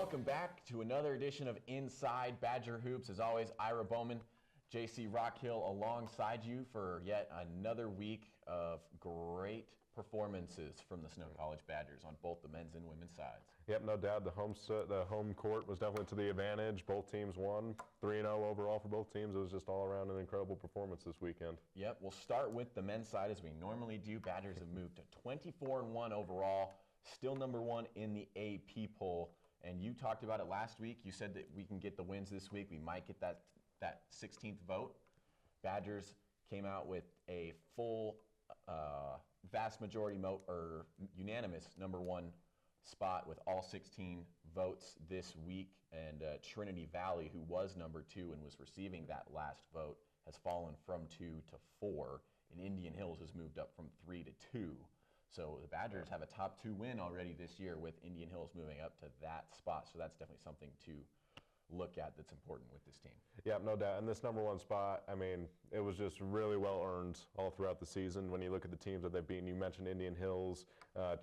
welcome back to another edition of Inside Badger Hoops. As always, Ira Bowman, JC Rockhill alongside you for yet another week of great performances from the Snow College Badgers on both the men's and women's sides. Yep, no doubt. The home court was definitely to the advantage. Both teams won 3-0 overall for both teams. It was just all around an incredible performance this weekend. Yep, we'll start with the men's side as we normally do. Badgers have moved to 24-1 overall, still number one in the AP poll. And you talked about it last week. You said that we can get the wins this week. We might get that 16th vote. Badgers came out with a full vast majority or unanimous number one spot with all 16 votes this week. And Trinity Valley, who was number 2 and was receiving that last vote, has fallen from 2 to 4. And Indian Hills has moved up from 3 to 2. So the Badgers have a top 2 win already this year with Indian Hills moving up to that spot. So that's definitely something to look at that's important with this team. Yeah, no doubt. And this number one spot, I mean, it was just really well earned all throughout the season. When you look at the teams that they've beaten, you mentioned Indian Hills,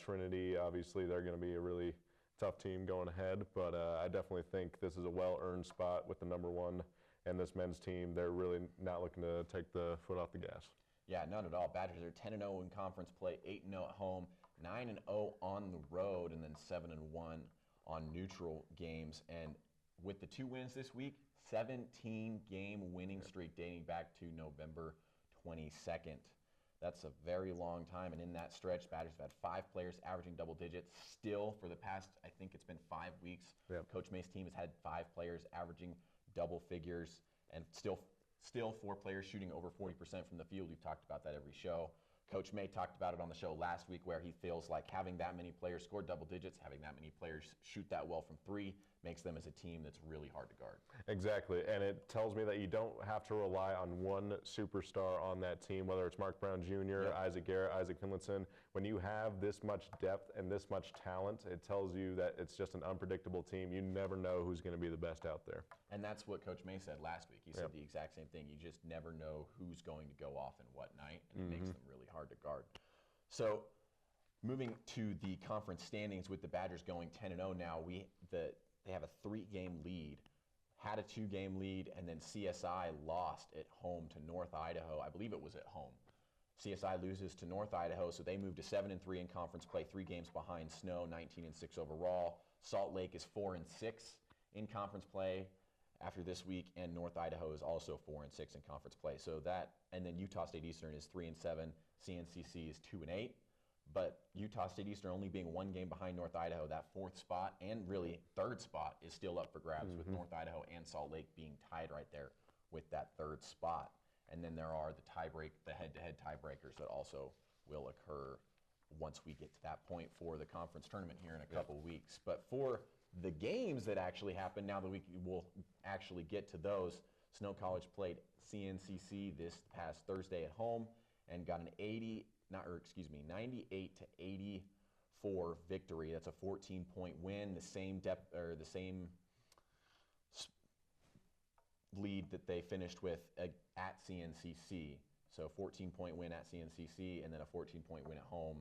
Trinity, obviously they're going to be a really tough team going ahead. But I definitely think this is a well-earned spot with the number one and this men's team. They're really not looking to take the foot off the gas. Yeah, none at all. Badgers are 10-0 in conference play, 8-0 at home, 9-0 on the road, and then 7-1 on neutral games. And with the 2 wins this week, 17-game winning streak dating back to November 22nd. That's a very long time. And in that stretch, Badgers have had 5 players averaging double digits. Still, for the past, I think it's been 5 weeks, Coach May's team has had 5 players averaging double figures, and still 4 players shooting over 40% from the field. We've talked about that every show. Coach May talked about it on the show last week where he feels like having that many players score double digits, having that many players shoot that well from 3 makes them as a team that's really hard to guard. Exactly, and it tells me that you don't have to rely on one superstar on that team, whether it's Mark Brown Jr., Isaac Garrett, Isaac Finlinson. When you have this much depth and this much talent, it tells you that it's just an unpredictable team. You never know who's going to be the best out there. And that's what Coach May said last week. He said the exact same thing. You just never know who's going to go off and what night, and it makes them really hard to guard. So moving to the conference standings with the Badgers going 10-0 now, they have a 3-game lead, had a 2-game lead, and then CSI lost at home to North Idaho. I believe it was at home. CSI loses to North Idaho, so they move to 7-3 in conference play, 3 games behind Snow, 19-6 overall. Salt Lake is 4-6 in conference play after this week, and North Idaho is also 4-6 in conference play. So that, and then Utah State Eastern is 3-7, CNCC is 2-8. But Utah State Eastern only being 1 game behind North Idaho, that 4th spot and really 3rd spot is still up for grabs with North Idaho and Salt Lake being tied right there with that 3rd spot. And then there are the head-to-head tiebreakers that also will occur once we get to that point for the conference tournament here in a couple weeks. But for the games that actually happened, now that we'll actually get to those, Snow College played CNCC this past Thursday at home and got an 98 to 84 victory. That's a 14-point win, the same lead that they finished with at CNCC. So 14-point win at CNCC and then a 14-point win at home,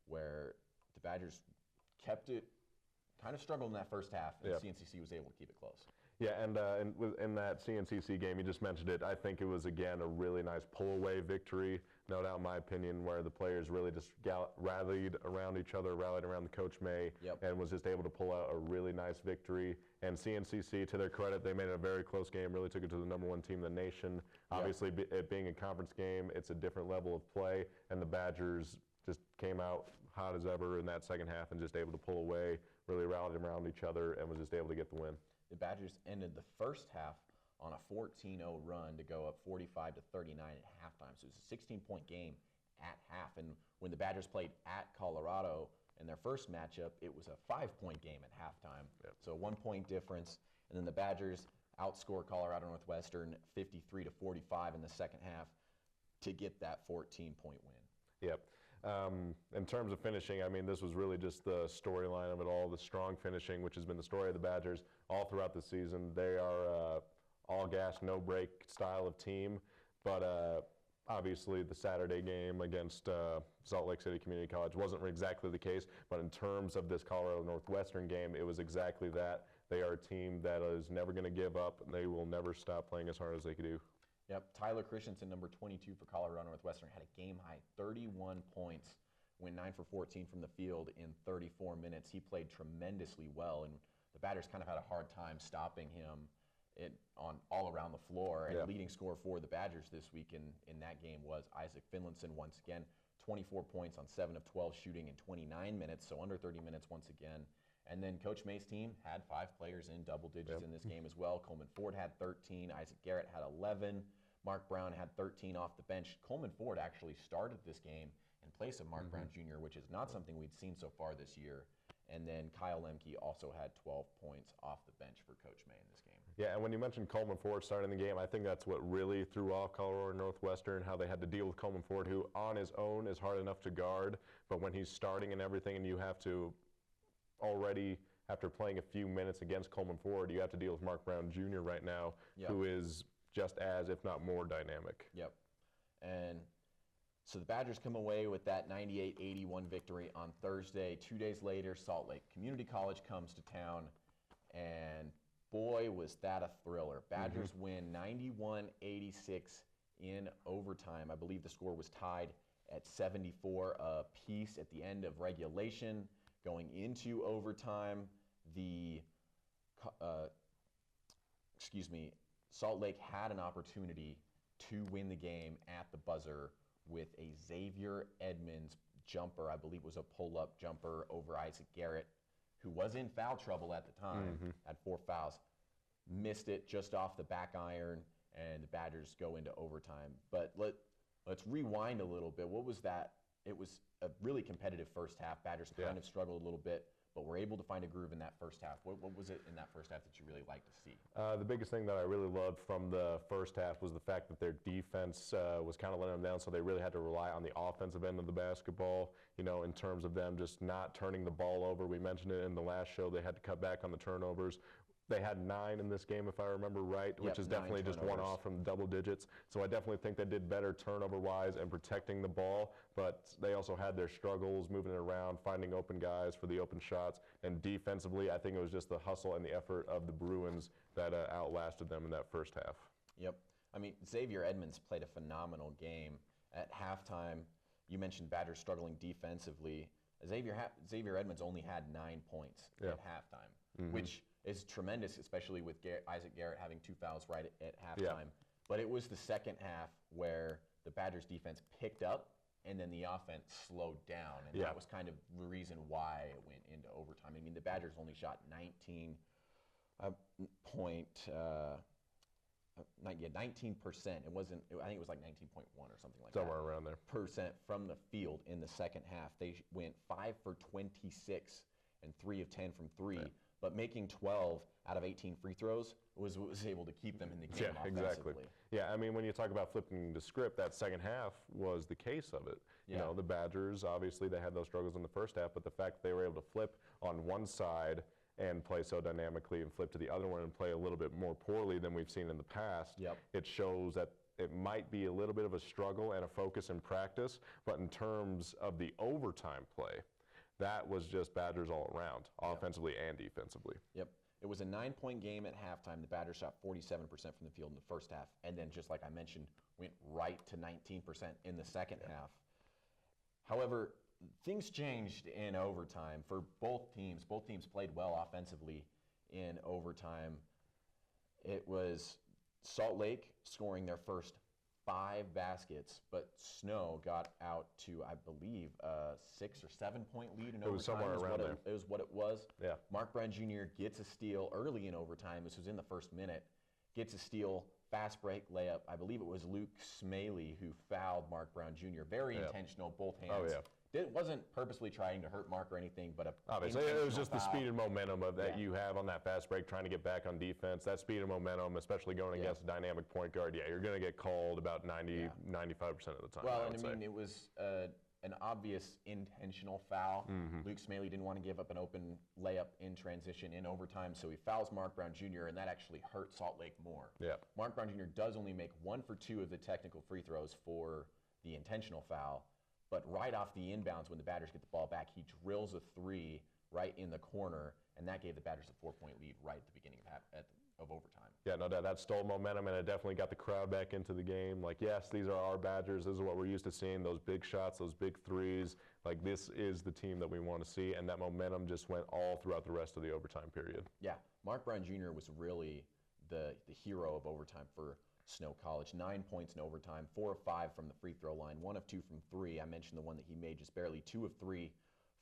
where the Badgers kept it, kind of struggled in that first half, and CNCC was able to keep it close. Yeah, and in that CNCC game, you just mentioned it, I think it was, again, a really nice pull-away victory, no doubt in my opinion, where the players really just rallied around each other, rallied around the Coach May, and was just able to pull out a really nice victory. And CNCC, to their credit, they made it a very close game, really took it to the number 1 team in the nation. Obviously, it being a conference game, it's a different level of play, and the Badgers just came out hot as ever in that second half and just able to pull away, really rallied around each other, and was just able to get the win. The Badgers ended the first half on a 14-0 run to go up 45 to 39 at halftime. So it was a 16-point game at half. And when the Badgers played at Colorado in their first matchup, it was a 5-point game at halftime. So a 1-point difference. And then the Badgers outscored Colorado Northwestern 53 to 45 in the second half to get that 14-point win. Yep. In terms of finishing, I mean, this was really just the storyline of it all, the strong finishing, which has been the story of the Badgers all throughout the season. They are all gas, no break style of team, but Obviously, the Saturday game against Salt Lake City Community College wasn't exactly the case, but in terms of this Colorado Northwestern game, it was exactly that. They are a team that is never going to give up. They will never stop playing as hard as they can do. Yep, Tyler Christensen, number 22 for Colorado Northwestern, had a game-high 31 points, went 9 for 14 from the field in 34 minutes. He played tremendously well, and the Badgers kind of had a hard time stopping him on all around the floor. And leading scorer for the Badgers this week in that game was Isaac Finlinson once again, 24 points on 7 of 12 shooting in 29 minutes, so under 30 minutes once again. And then Coach May's team had 5 players in double digits in this game as well. Coleman Ford had 13, Isaac Garrett had 11, Mark Brown had 13 off the bench. Coleman Ford actually started this game in place of Mark Brown Jr., which is not something we'd seen so far this year. And then Kyle Lemke also had 12 points off the bench for Coach May in this game. Yeah, and when you mentioned Coleman Ford starting the game, I think that's what really threw off Colorado Northwestern, how they had to deal with Coleman Ford, who on his own is hard enough to guard, but when he's starting and everything and you have to already, after playing a few minutes against Coleman Ford, you have to deal with Mark Brown Jr. right now, who is just as, if not more, dynamic. Yep. And so the Badgers come away with that 98-81 victory on Thursday. 2 days later, Salt Lake Community College comes to town, and boy, was that a thriller. Badgers win 91-86 in overtime. I believe the score was tied at 74 apiece at the end of regulation. Going into overtime, Salt Lake had an opportunity to win the game at the buzzer with a Xavier Edmonds jumper. I believe it was a pull-up jumper over Isaac Garrett, who was in foul trouble at the time, had 4 fouls. Missed it just off the back iron, and the Badgers go into overtime. But let's rewind a little bit. What was that? It was a really competitive first half. Badgers kind of struggled a little bit, but were able to find a groove in that first half. What was it in that first half that you really liked to see? The biggest thing that I really loved from the first half was the fact that their defense was kind of letting them down, so they really had to rely on the offensive end of the basketball, in terms of them just not turning the ball over. We mentioned it in the last show. They had to cut back on the turnovers. They had 9 in this game, if I remember right, which is definitely just one off from double digits. So I definitely think they did better turnover-wise and protecting the ball, but they also had their struggles moving it around, finding open guys for the open shots. And defensively, I think it was just the hustle and the effort of the Bruins that outlasted them in that first half. Yep. I mean, Xavier Edmonds played a phenomenal game. At halftime, you mentioned Badgers struggling defensively. Xavier Edmonds only had 9 points at halftime, which is tremendous, especially with Isaac Garrett having 2 fouls right at halftime. But it was the second half where the Badgers defense picked up and then the offense slowed down. And that was kind of the reason why it went into overtime. I mean, the Badgers only shot 19%. It wasn't, I think it was like 19.1 or something like that. Somewhere around there. Percent from the field in the second half. They went 5 for 26 and 3 of 10 from 3. Right. But making 12 out of 18 free throws was able to keep them in the game offensively. Exactly. Yeah, I mean, when you talk about flipping the script, that second half was the case of it. The Badgers, obviously, they had those struggles in the first half, but the fact that they were able to flip on one side and play so dynamically and flip to the other one and play a little bit more poorly than we've seen in the past, it shows that it might be a little bit of a struggle and a focus in practice, but in terms of the overtime play, that was just Badgers all around, offensively and defensively. Yep. It was a 9-point game at halftime. The Badgers shot 47% from the field in the first half, and then, just like I mentioned, went right to 19% in the second half. However, things changed in overtime for both teams. Both teams played well offensively in overtime. It was Salt Lake scoring their first 5 baskets, but Snow got out to, I believe, a 6 or 7 point lead in overtime. It was somewhere around there. It was what it was. Yeah. Mark Brown Jr. gets a steal early in overtime. This was in the first minute. Gets a steal, fast break layup. I believe it was Luke Smaley who fouled Mark Brown Jr. Very intentional, both hands. Oh, yeah. It wasn't purposely trying to hurt Mark or anything, but obviously it was just the speed and momentum that you have on that fast break, trying to get back on defense. That speed and momentum, especially going against a dynamic point guard, you're going to get called about 95% of the time. Well, I mean, it was an obvious intentional foul. Luke Smaley didn't want to give up an open layup in transition in overtime, so he fouls Mark Brown Jr., and that actually hurt Salt Lake more. Yeah. Mark Brown Jr. does only make 1 for 2 of the technical free throws for the intentional foul, but right off the inbounds when the Badgers get the ball back, he drills a 3 right in the corner, and that gave the Badgers a 4-point lead right at the beginning of overtime. Yeah, no doubt. That stole momentum, and it definitely got the crowd back into the game. Like, yes, these are our Badgers. This is what we're used to seeing, those big shots, those big threes. Like, this is the team that we want to see, and that momentum just went all throughout the rest of the overtime period. Yeah, Mark Brown Jr. was really the hero of overtime for Snow College. 9 points in overtime, 4 of 5 from the free throw line, 1 of 2 from 3. I mentioned the one that he made just barely, 2 of 3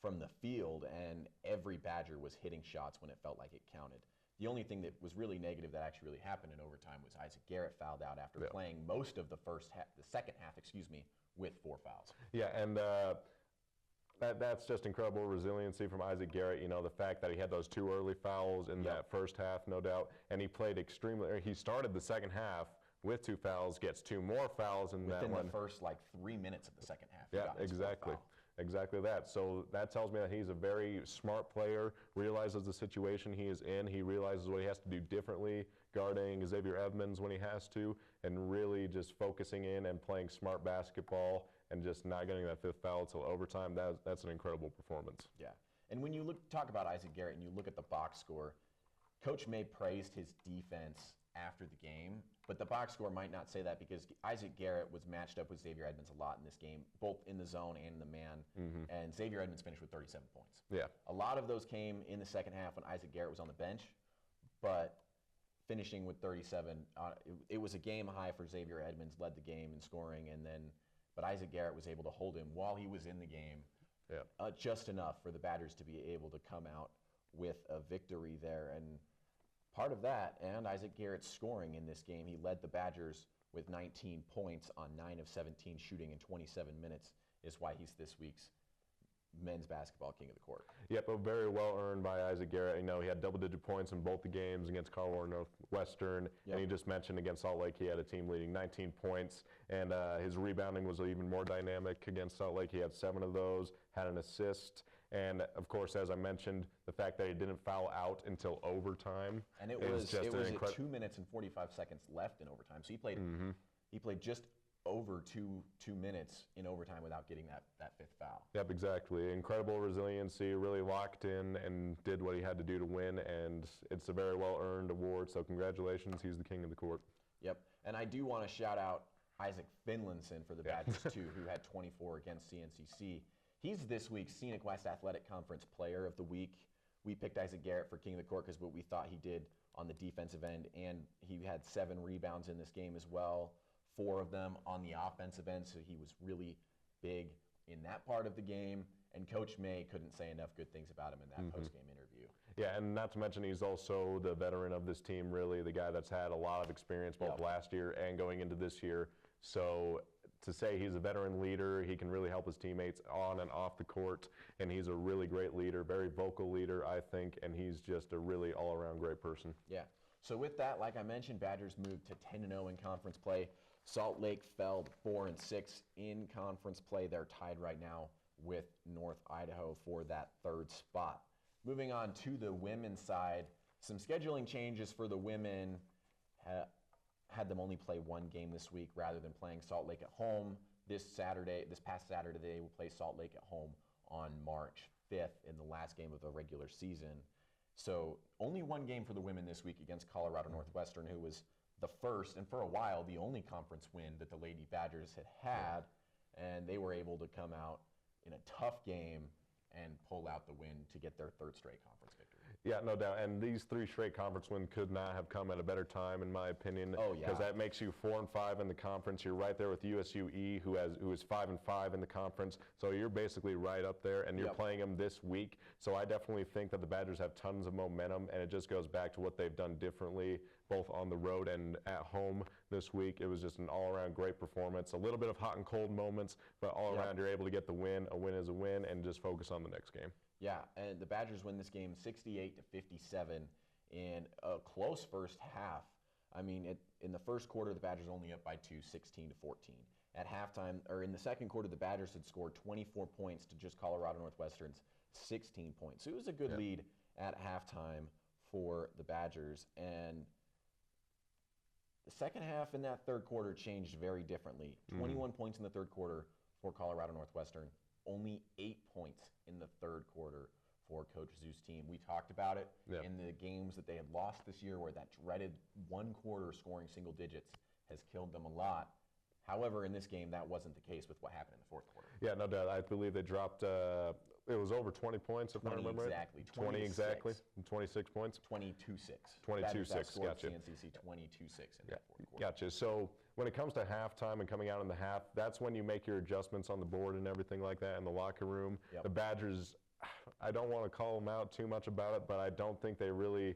from the field, and every Badger was hitting shots when it felt like it counted. The only thing that was really negative that actually really happened in overtime was Isaac Garrett fouled out after playing most of the second half, with 4 fouls. Yeah, and that's just incredible resiliency from Isaac Garrett. You know, the fact that he had those 2 early fouls in that first half, no doubt, and he played he started the second half with 2 fouls, gets 2 more fouls in that one. Within the first, 3 minutes of the second half. Yeah, exactly. Exactly that. So that tells me that he's a very smart player, realizes the situation he is in. He realizes what he has to do differently, guarding Xavier Edmonds when he has to, and really just focusing in and playing smart basketball and just not getting that 5th foul until overtime. That's an incredible performance. Yeah. And when you talk about Isaac Garrett and you look at the box score, Coach May praised his defense after the game, but the box score might not say that because Isaac Garrett was matched up with Xavier Edmonds a lot in this game, both in the zone and in the man, and Xavier Edmonds finished with 37 points. Yeah. A lot of those came in the second half when Isaac Garrett was on the bench, but finishing with 37, it was a game high for Xavier Edmonds, led the game in scoring, but Isaac Garrett was able to hold him while he was in the game, just enough for the Badgers to be able to come out with a victory there. And part of that, and Isaac Garrett's scoring in this game, he led the Badgers with 19 points on 9 of 17 shooting in 27 minutes, is why he's this week's men's basketball king of the court. Yep, but very well earned by Isaac Garrett. You know, he had double-digit points in both the games against Colorado Northwestern, and he just mentioned against Salt Lake he had a team-leading 19 points, and his rebounding was even more dynamic against Salt Lake. He had 7 of those, had an assist, and of course, as I mentioned, the fact that he didn't foul out until overtime. And it was at 2 minutes and 45 seconds left in overtime, so he played just over two minutes in overtime without getting that 5th foul. Yep, exactly. Incredible resiliency, really locked in and did what he had to do to win, and it's a very well-earned award, so congratulations. He's the king of the court. Yep, and I do want to shout out Isaac Finlinson for the Badgers, too, who had 24 against CNCC. He's this week's Scenic West Athletic Conference Player of the Week. We picked Isaac Garrett for king of the court because what we thought he did on the defensive end, and he had 7 rebounds in this game as well. 4 of them on the offensive end, so he was really big in that part of the game, and Coach May couldn't say enough good things about him in that post-game interview. Yeah, and not to mention he's also the veteran of this team, really, the guy that's had a lot of experience both last year and going into this year. So to say he's a veteran leader, he can really help his teammates on and off the court, and he's a really great leader, very vocal leader, I think, and he's just a really all-around great person. Yeah. So with that, like I mentioned, Badgers moved to 10-0 in conference play. Salt Lake fell 4-6 in conference play. They're tied right now with North Idaho for that 3rd spot. Moving on to the women's side, some scheduling changes for the women had them only play 1 game this week rather than playing Salt Lake at home. This past Saturday, they will play Salt Lake at home on March 5th in the last game of the regular season. So only 1 game for the women this week against Colorado Northwestern, who was the first and for a while the only conference win that the Lady Badgers had, and they were able to come out in a tough game and pull out the win to get their 3rd straight conference victory. Yeah, no doubt. And these 3 straight conference wins could not have come at a better time, in my opinion. Oh, yeah. Because that makes you 4-5 in the conference. You're right there with USUE, who is 5-5 in the conference. So you're basically right up there, and you're playing them this week. So I definitely think that the Badgers have tons of momentum, and it just goes back to what they've done differently, both on the road and at home this week. It was just an all-around great performance. A little bit of hot and cold moments, but all around you're able to get the win. A win is a win, and just focus on the next game. Yeah, and the Badgers win this game 68-57 in a close first half. I mean, in the first quarter, the Badgers only up by 2, 16-14. at halftime, or in the second quarter, the Badgers had scored 24 points to just Colorado Northwestern's 16 points. So it was a good lead at halftime for the Badgers. And the second half in that third quarter changed very differently. 21 points in the third quarter for Colorado Northwestern, only 8 points in the third quarter for Coach Zoo's team. We talked about it in the games that they had lost this year, where that dreaded one quarter scoring single digits has killed them a lot. However, in this game, that wasn't the case with what happened in the fourth quarter. Yeah, no doubt. I believe they dropped, it was over 20 points, if I remember exactly. right. 20 exactly. 26 points. 22-6. 22-6, gotcha. CNCC 22-6 in that fourth quarter. Gotcha. So when it comes to halftime and coming out in the half, that's when you make your adjustments on the board and everything like that in the locker room. The Badgers, I don't want to call them out too much about it, but I don't think they really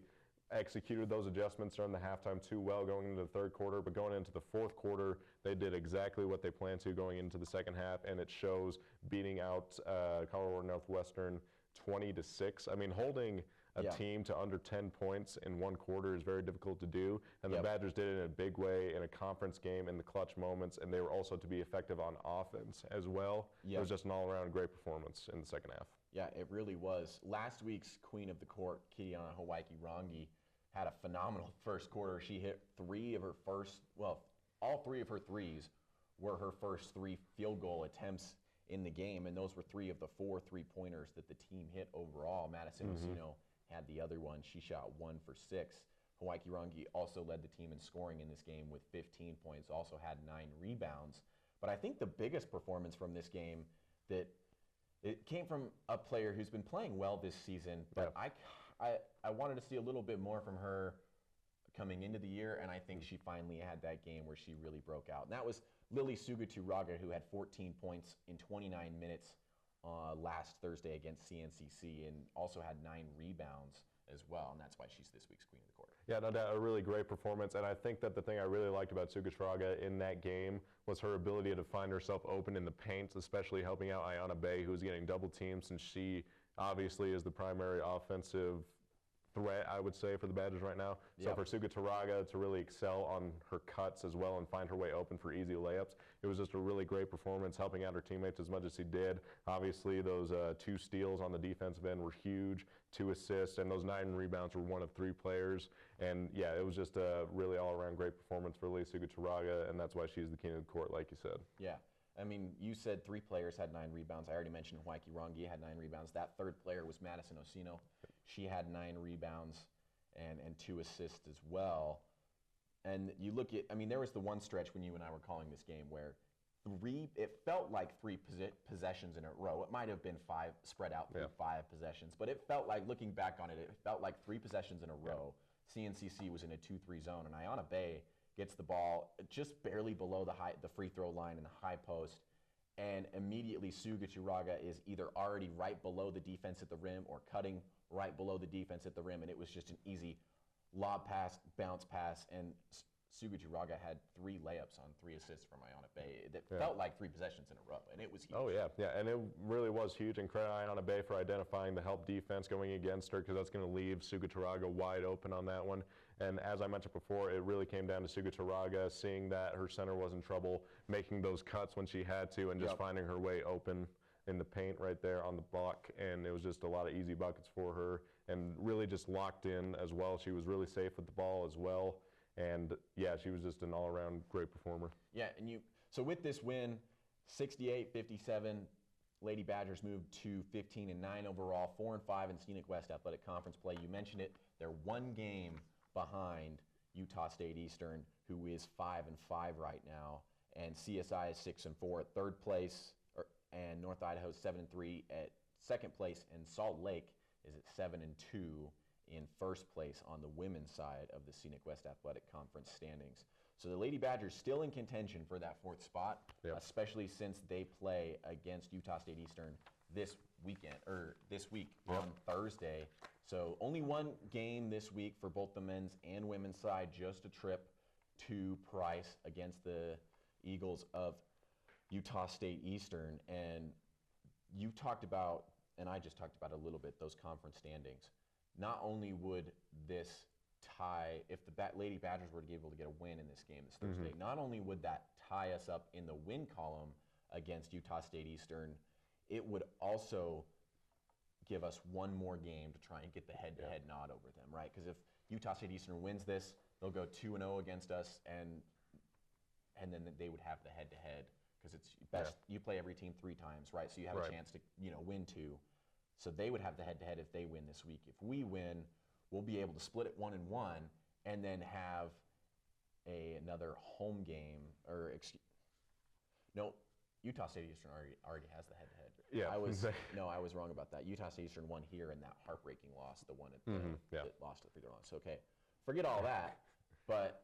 executed those adjustments during the halftime too well going into the third quarter. But going into the fourth quarter, they did exactly what they planned to going into the second half, and it shows, beating out Colorado Northwestern 20-6. I mean, holding a team to under 10 points in one quarter is very difficult to do, and the Badgers did it in a big way in a conference game in the clutch moments, and they were also to be effective on offense as well. It was just an all-around great performance in the second half. Yeah, it really was. Last week's queen of the court, Kiana Hawaii Rangi, had a phenomenal first quarter. She hit all three of her threes were her first 3 field goal attempts in the game, and those were 3 of the 4 3-pointers that the team hit overall. Madison Osino had the other one. She shot 1 for 6. Hawaii Rangi also led the team in scoring in this game with 15 points, also had 9 rebounds. But I think the biggest performance from this game, that it came from a player who's been playing well this season, but I wanted to see a little bit more from her coming into the year, and I think she finally had that game where she really broke out. And that was Lily Suguturaga, who had 14 points in 29 minutes last Thursday against CNCC, and also had 9 rebounds as well, and that's why she's this week's queen of the court. Yeah, no doubt, a really great performance, and I think that the thing I really liked about Suguturaga in that game was her ability to find herself open in the paint, especially helping out Ayana Bay, who was getting double teamed, since she obviously is the primary offensive threat, I would say, for the Badgers right now. So for Suguturaga to really excel on her cuts as well and find her way open for easy layups, it was just a really great performance, helping out her teammates as much as she did. Obviously, those 2 steals on the defensive end were huge, 2 assists, and those 9 rebounds were one of 3 players. And yeah, it was just a really all-around great performance for Lily Suguturaga, and that's why she's the king of the court, like you said. Yeah. I mean, you said 3 players had 9 rebounds. I already mentioned Hawaii Rangi had 9 rebounds. That third player was Madison Osino. She had 9 rebounds and 2 assists as well. And you look at, I mean, there was the one stretch when you and I were calling this game where it felt like 3 possessions in a row. It might have been 5 spread out through 5 possessions, but it felt like, looking back on it, it felt like 3 possessions in a row. CNCC was in a 2-3 zone, and Ayana Bay gets the ball just barely below the free throw line in the high post, and immediately Suguturaga is either already right below the defense at the rim or cutting right below the defense at the rim, and it was just an easy lob pass, bounce pass, and Suguturaga had 3 layups on 3 assists from Ayana Bay. That felt like 3 possessions in a row, and it was huge. Oh, yeah, and it really was huge, and credit Ayana Bay for identifying the help defense going against her, because that's going to leave Suguturaga wide open on that one. And as I mentioned before, it really came down to Suguturaga seeing that her center was in trouble, making those cuts when she had to, and just finding her way open in the paint right there on the block. And it was just a lot of easy buckets for her, and really just locked in as well. She was really safe with the ball as well. And yeah, she was just an all-around great performer. Yeah, and so with this win, 68-57, Lady Badgers moved to 15-9 overall, 4-5 in Scenic West Athletic Conference play. You mentioned it, they're 1 game behind Utah State Eastern, who is 5-5 right now, and CSI is 6-4 at 3rd place, and North Idaho is 7-3 at 2nd place, and Salt Lake is at 7-2 in 1st place on the women's side of the Scenic West Athletic Conference standings. So the Lady Badgers still in contention for that 4th spot, especially since they play against Utah State Eastern this week on Thursday. So only 1 game this week for both the men's and women's side, just a trip to Price against the Eagles of Utah State Eastern. And you talked about, and I just talked about a little bit, those conference standings. Not only would this tie, if the Lady Badgers were to be able to get a win in this game this Thursday, not only would that tie us up in the win column against Utah State Eastern. It would also give us one more game to try and get the head-to-head nod over them, right? Because if Utah State Eastern wins this, they'll go 2-0 against us, and then they would have the head-to-head because it's best. You play every team 3 times, right? So you have a chance to win 2. So they would have the head-to-head if they win this week. If we win, we'll be able to split it 1-1, and then have another home game. No, Utah State Eastern already has the head-to-head. Yeah, I was wrong about that. Utah State Eastern won here in that heartbreaking loss, the one that lost the free throw line. So okay, forget all that. But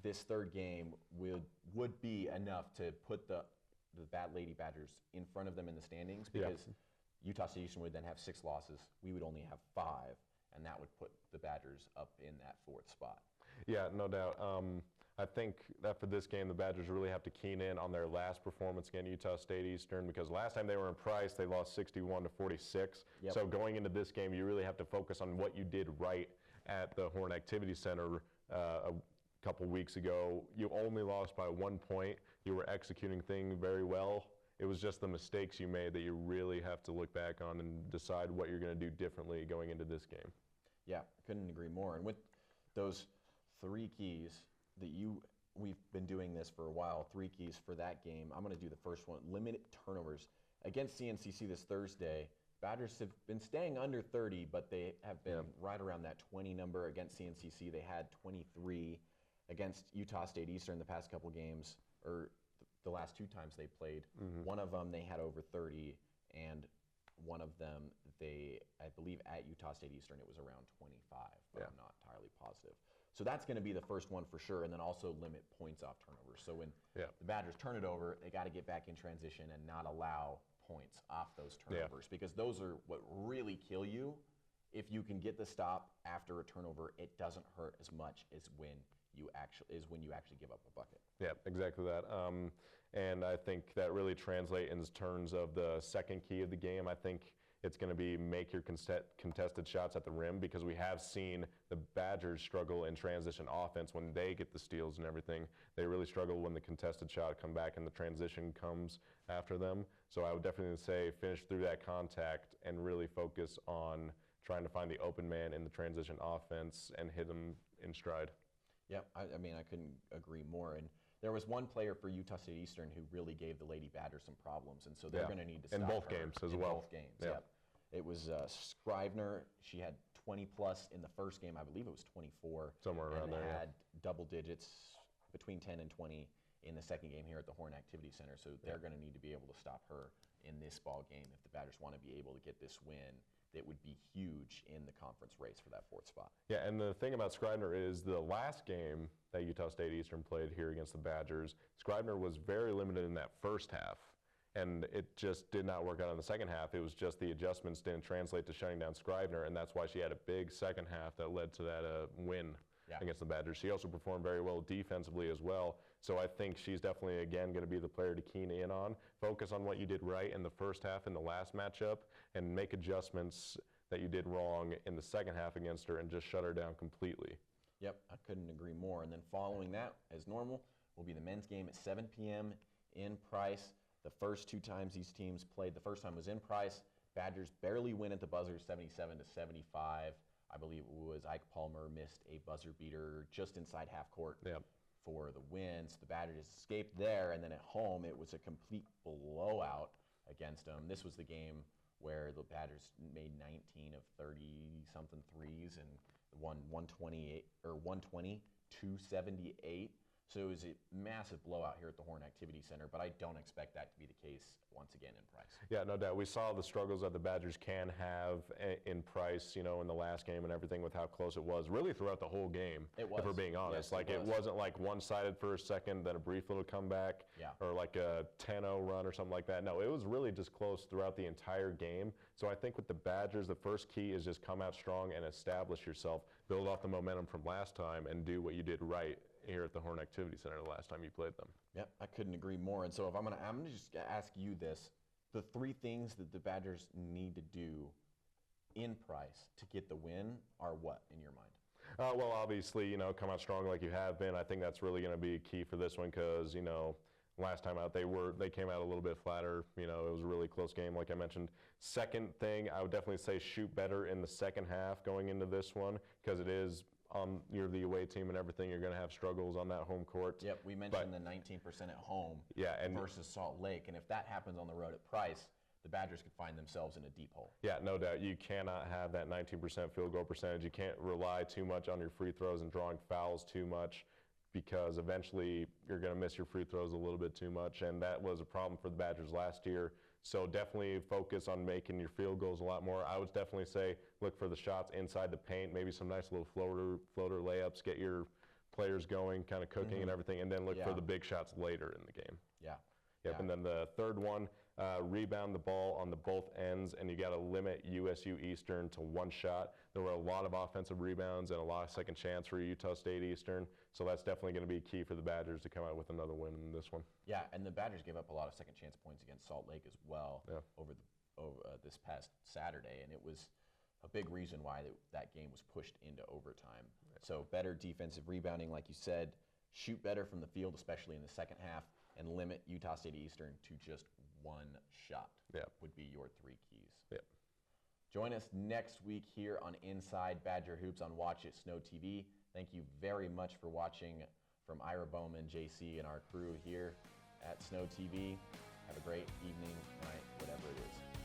this third game would be enough to put the Lady Badgers in front of them in the standings, because Utah State Eastern would then have 6 losses. We would only have 5, and that would put the Badgers up in that 4th spot. Yeah, no doubt. I think that for this game, the Badgers really have to keen in on their last performance against Utah State Eastern, because last time they were in Price, they lost 61-46. So going into this game, you really have to focus on what you did right at the Horn Activity Center a couple weeks ago. You only lost by 1 point. You were executing things very well. It was just the mistakes you made that you really have to look back on and decide what you're going to do differently going into this game. Yeah, couldn't agree more. And with those 3 keys that we've been doing this for a while, 3 keys for that game. I'm going to do the first one: limit turnovers. Against CNCC this Thursday, Badgers have been staying under 30, but they have been right around that 20 number. Against CNCC, they had 23. Against Utah State Eastern the past couple games, or the last 2 times they played, one of them they had over 30, and one of them I believe at Utah State Eastern it was around 25, but I'm not entirely positive. So that's going to be the first one for sure, and then also limit points off turnovers. So when the Badgers turn it over, they got to get back in transition and not allow points off those turnovers, because those are what really kill you. If you can get the stop after a turnover, it doesn't hurt as much as when you actually give up a bucket. Yeah, exactly that. And I think that really translates in terms of the second key of the game. I think it's going to be make your contested shots at the rim, because we have seen the Badgers struggle in transition offense when they get the steals and everything. They really struggle when the contested shot come back and the transition comes after them. So I would definitely say finish through that contact and really focus on trying to find the open man in the transition offense and hit them in stride. Yeah, I mean, I couldn't agree more. And there was one player for Utah State Eastern who really gave the Lady Badgers some problems, and so they're going to need to stop in both her games as well. Both games, yep. It was Scrivener. She had 20 plus in the first game. I believe it was 24. Somewhere around there. And had double digits, between 10 and 20 in the second game here at the Horn Activity Center. So they're going to need to be able to stop her in this ball game if the Badgers want to be able to get this win. That would be huge in the conference race for that 4th spot. Yeah, and the thing about Scrivener is the last game that Utah State Eastern played here against the Badgers, Scrivener was very limited in that first half, and it just did not work out in the second half. It was just the adjustments didn't translate to shutting down Scrivener, and that's why she had a big second half that led to that win against the Badgers. She also performed very well defensively as well. So I think she's definitely, again, going to be the player to keen in on. Focus on what you did right in the first half in the last matchup, and make adjustments that you did wrong in the second half against her, and just shut her down completely. Yep, I couldn't agree more. And then following that, as normal, will be the men's game at 7 p.m. in Price. The first 2 times these teams played, the first time was in Price. Badgers barely win at the buzzer, 77-75. I believe it was Ike Palmer missed a buzzer beater just inside half court for the win. So the Badgers escaped there, and then at home it was a complete blowout against them. This was the game where the Badgers made 19 of 30-something threes and won 120-278. So it was a massive blowout here at the Horn Activity Center, but I don't expect that to be the case once again in Price. Yeah, no doubt. We saw the struggles that the Badgers can have in Price, you know, in the last game and everything, with how close it was, really throughout the whole game, it was. If we're being honest. Yes, like, it wasn't like one-sided for a second, then a brief little comeback, or like a 10-0 run or something like that. No, it was really just close throughout the entire game. So I think with the Badgers, the first key is just come out strong and establish yourself, build off the momentum from last time, and do what you did right here at the Horn Activity Center the last time you played them. Yep, I couldn't agree more. And so if I'm gonna just ask you this: the 3 things that the Badgers need to do in Price to get the win are what in your mind? Well, obviously, come out strong like you have been. I think that's really going to be key for this one because, last time out they came out a little bit flatter. It was a really close game, like I mentioned. Second thing, I would definitely say shoot better in the second half going into this one because it is you're the away team and everything. You're going to have struggles on that home court. Yep, we mentioned the 19% at home versus Salt Lake, and if that happens on the road at Price, the Badgers could find themselves in a deep hole. Yeah, no doubt. You cannot have that 19% field goal percentage. You can't rely too much on your free throws and drawing fouls too much because eventually you're going to miss your free throws a little bit too much, and that was a problem for the Badgers last year. So definitely focus on making your field goals a lot more. I would definitely say look for the shots inside the paint, maybe some nice little floater layups, get your players going, kind of cooking and everything, and then look for the big shots later in the game. Yeah. Yep, and then the third one, rebound the ball on the both ends, and you got to limit USU Eastern to one shot. There were a lot of offensive rebounds and a lot of second chance for Utah State Eastern, so that's definitely going to be key for the Badgers to come out with another win in this one. Yeah, and the Badgers gave up a lot of second chance points against Salt Lake as well over this past Saturday, and it was a big reason why that game was pushed into overtime. So better defensive rebounding, like you said, shoot better from the field, especially in the second half, and limit Utah State Eastern to just one shot would be your three keys. Yep. Join us next week here on Inside Badger Hoops on Watch It Snow TV. Thank you very much for watching from Ira Bowman, JC, and our crew here at Snow TV. Have a great evening, night, whatever it is.